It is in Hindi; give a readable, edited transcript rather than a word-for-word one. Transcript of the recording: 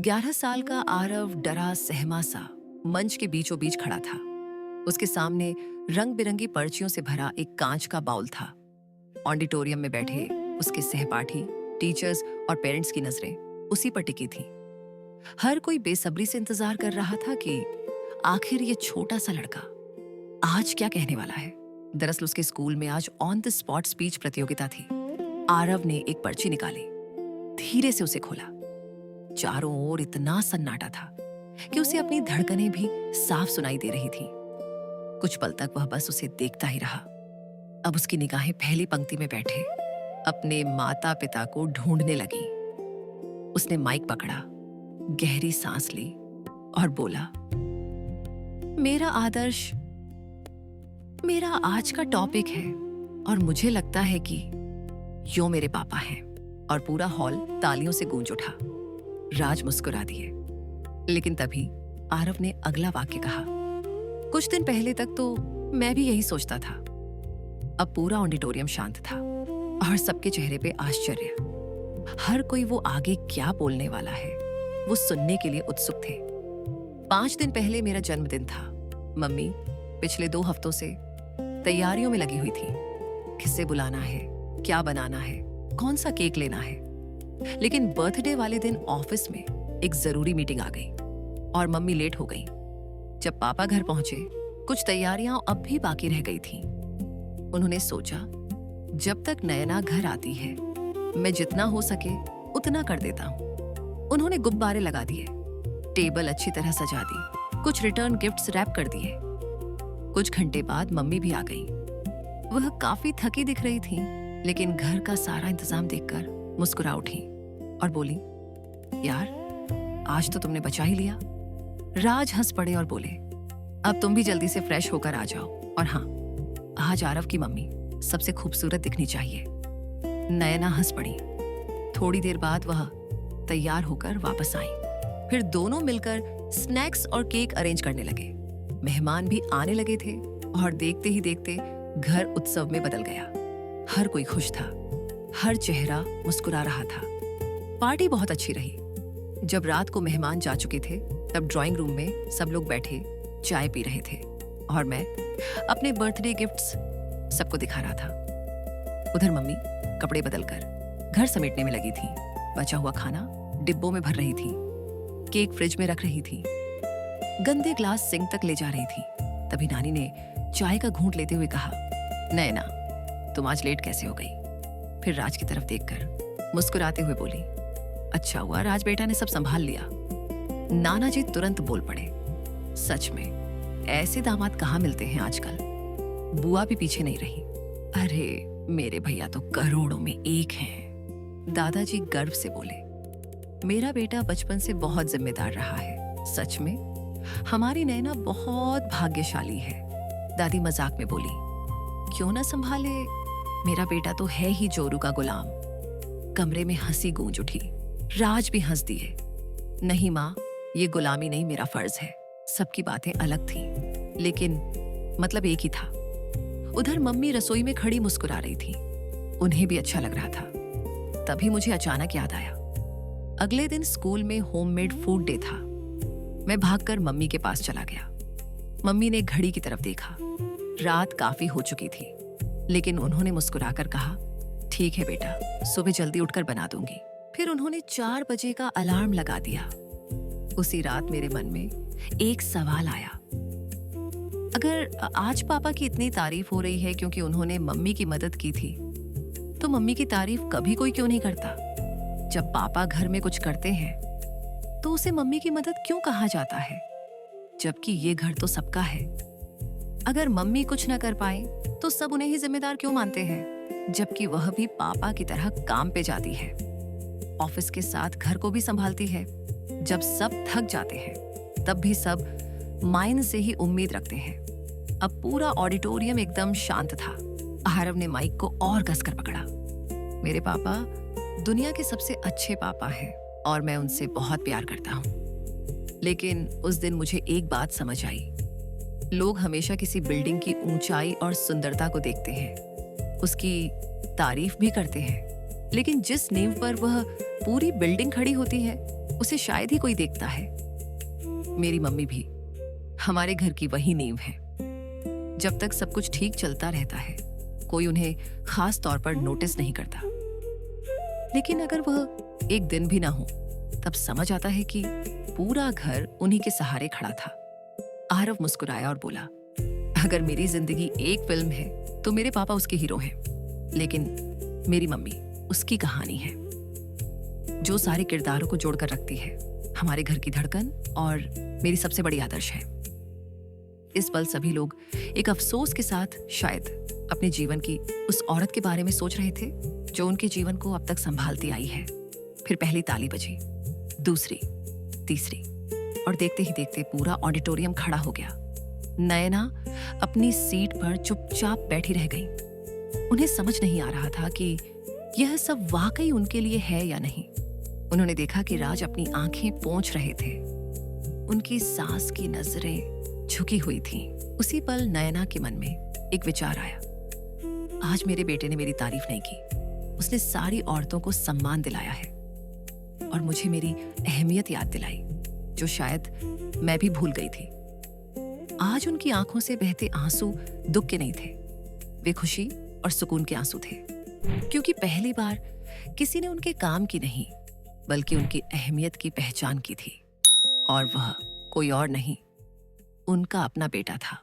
11 साल का आरव डरा सहमा सा मंच के बीचों बीच खड़ा था। उसके सामने रंग बिरंगी पर्चियों से भरा एक कांच का बाउल था। ऑडिटोरियम में बैठे उसके सहपाठी, टीचर्स और पेरेंट्स की नजरें उसी पर टिकी थीं। हर कोई बेसब्री से इंतजार कर रहा था कि आखिर ये छोटा सा लड़का आज क्या कहने वाला है। दरअसल उसके स्कूल में आज ऑन द स्पॉट स्पीच प्रतियोगिता थी। आरव ने एक पर्ची निकाली, धीरे से उसे खोला। चारों ओर इतना सन्नाटा था कि उसे अपनी धड़कनें भी साफ सुनाई दे रही थीं। कुछ पल तक वह बस उसे देखता ही रहा। अब उसकी निगाहें पहली पंक्ति में बैठे अपने माता पिता को ढूंढने लगी। उसने माइक पकड़ा, गहरी सांस ली और बोला, मेरा आज का टॉपिक है और मुझे लगता है कि यो मेरे पापा हैं। और पूरा हॉल तालियों से गूंज उठा। राज मुस्कुरा दिए, लेकिन तभी आरव ने अगला वाक्य कहा, कुछ दिन पहले तक तो मैं भी यही सोचता था। अब पूरा ऑडिटोरियम शांत था और सबके चेहरे पे आश्चर्य। हर कोई वो आगे क्या बोलने वाला है वो सुनने के लिए उत्सुक थे। 5 दिन पहले मेरा जन्मदिन था। मम्मी पिछले 2 हफ्तों से तैयारियों में लगी हुई थी। किसे बुलाना है, क्या बनाना है, कौन सा केक लेना है। लेकिन बर्थडे वाले दिन ऑफिस में एक जरूरी मीटिंग आ गई और मम्मी लेट हो गई। जब पापा घर पहुंचे, कुछ तैयारियां अब भी बाकी रह गई थीं। उन्होंने सोचा, जब तक नयना घर आती है मैं जितना हो सके उतना कर देता हूं। उन्होंने गुब्बारे लगा दिए, टेबल अच्छी तरह सजा दी, कुछ रिटर्न गिफ्ट्स रैप कर दिए। कुछ घंटे बाद मम्मी भी आ गई। वह काफी थकी दिख रही थी, लेकिन घर का सारा इंतजाम देखकर मुस्कुरा उठी और बोली, यार आज तो तुमने बचा ही लिया। राज हंस पड़े और बोले, अब तुम भी जल्दी से फ्रेश होकर आ जाओ। और हाँ, आज आरव की मम्मी सबसे खूबसूरत दिखनी चाहिए। नयना हंस पड़ी। थोड़ी देर बाद वह तैयार होकर वापस आई। फिर दोनों मिलकर स्नैक्स और केक अरेंज करने लगे। मेहमान भी आने लगे थे और देखते ही देखते घर उत्सव में बदल गया। हर कोई खुश था, हर चेहरा मुस्कुरा रहा था। पार्टी बहुत अच्छी रही। जब रात को मेहमान जा चुके थे, तब ड्राइंग रूम में सब लोग बैठे चाय पी रहे थे और मैं अपने बर्थडे गिफ्ट्स सबको दिखा रहा था। उधर मम्मी कपड़े बदलकर घर समेटने में लगी थी। बचा हुआ खाना डिब्बों में भर रही थी, केक फ्रिज में रख रही थी, गंदे ग्लास सिंक तक ले जा रही थी। तभी नानी ने चाय का घूंट लेते हुए कहा, नैना तुम आज लेट कैसे हो गई। फिर राज की तरफ देखकर मुस्कुराते हुए बोली, अच्छा हुआ राज बेटा ने सब संभाल लिया। नाना जी तुरंत बोल पड़े, सच में ऐसे दामाद कहाँ मिलते हैं आजकल। बुआ भी पीछे नहीं रही, अरे मेरे भैया तो करोड़ों में एक हैं। दादाजी गर्व से बोले, मेरा बेटा बचपन से बहुत जिम्मेदार रहा है। सच में हमारी नैना बहुत भाग्यशाली है। दादी मजाक में बोली, क्यों ना संभाले, मेरा बेटा तो है ही जोरू का गुलाम। कमरे में हंसी गूंज उठी। राज भी हंस दिए। नहीं माँ, ये गुलामी नहीं, मेरा फर्ज है। सबकी बातें अलग थीं, लेकिन मतलब एक ही था। उधर मम्मी रसोई में खड़ी मुस्कुरा रही थी। उन्हें भी अच्छा लग रहा था। तभी मुझे अचानक याद आया, अगले दिन स्कूल में होममेड फूड डे था। मैं भागकर मम्मी के पास चला गया। मम्मी ने घड़ी की तरफ देखा। रात काफी हो चुकी थी, लेकिन उन्होंने मुस्कुराकर कहा, ठीक है बेटा, सुबह जल्दी उठकर बना दूंगी। फिर उन्होंने 4 बजे का अलार्म लगा दिया। उसी रात मेरे मन में एक सवाल आया, अगर आज पापा की इतनी तारीफ हो रही है क्योंकि उन्होंने मम्मी की मदद की थी, तो मम्मी की तारीफ कभी कोई क्यों नहीं करता। जब पापा घर में कुछ करते हैं तो उसे मम्मी की मदद क्यों कहा जाता है, जबकि ये घर तो सबका है। अगर मम्मी कुछ न कर पाए तो सब उन्हें ही जिम्मेदार क्यों मानते हैं, जबकि वह भी पापा की तरह काम पे जाती है, ऑफिस के साथ घर को भी संभालती है। जब सब थक जाते हैं तब भी सब माइन से ही उम्मीद रखते हैं। अब पूरा ऑडिटोरियम एकदम शांत था। आरव ने माइक को और कसकर पकड़ा, मेरे पापा दुनिया के सबसे अच्छे पापा हैं और मैं उनसे बहुत प्यार करता हूँ। लेकिन उस दिन मुझे एक बात समझ आई, लोग हमेशा किसी बिल्डिंग की ऊंचाई और सुंदरता को देखते हैं, उसकी तारीफ भी करते हैं, लेकिन जिस नींव पर वह पूरी बिल्डिंग खड़ी होती है उसे शायद ही कोई देखता है। मेरी मम्मी भी हमारे घर की वही नींव है। जब तक सब कुछ ठीक चलता रहता है, कोई उन्हें खास तौर पर नोटिस नहीं करता। लेकिन अगर वह एक दिन भी ना हो, तब समझ आता है कि पूरा घर उन्हीं के सहारे खड़ा था। आरव मुस्कुराया और बोला, अगर मेरी जिंदगी एक फिल्म है तो मेरे पापा उसके हीरो हैं, लेकिन मेरी मम्मी उसकी कहानी है, जो सारे किरदारों को जोड़कर रखती है। हमारे घर की धड़कन और मेरी सबसे बड़ी आदर्श है। इस पल सभी लोग एक अफसोस के साथ शायद अपने जीवन की उस औरत के बारे में सोच रहे थे जो उनके जीवन को अब तक संभालती आई है। फिर पहली ताली बजी, दूसरी, तीसरी, और देखते ही देखते पूरा ऑडिटोरियम खड़ा हो गया। नयना अपनी सीट पर चुपचाप बैठी रह गई। उन्हें समझ नहीं आ रहा था कि यह सब वाकई उनके लिए है या नहीं। उन्होंने देखा कि राज अपनी आंखें पोंछ रहे थे। उनकी सास की नजरें झुकी हुई थीं। उसी पल नयना के मन में एक विचार आया, आज मेरे बेटे ने मेरी तारीफ नहीं की। उसने सारी औरतों को सम्मान दिलाया है और मुझे मेरी अहमियत याद दिलाई, जो शायद मैं भी भूल गई थी। आज उनकी आंखों से बहते आंसू दुख के नहीं थे, वे खुशी और सुकून के आंसू थे, क्योंकि पहली बार किसी ने उनके काम की नहीं, बल्कि उनकी अहमियत की पहचान की थी। और वह कोई और नहीं, उनका अपना बेटा था।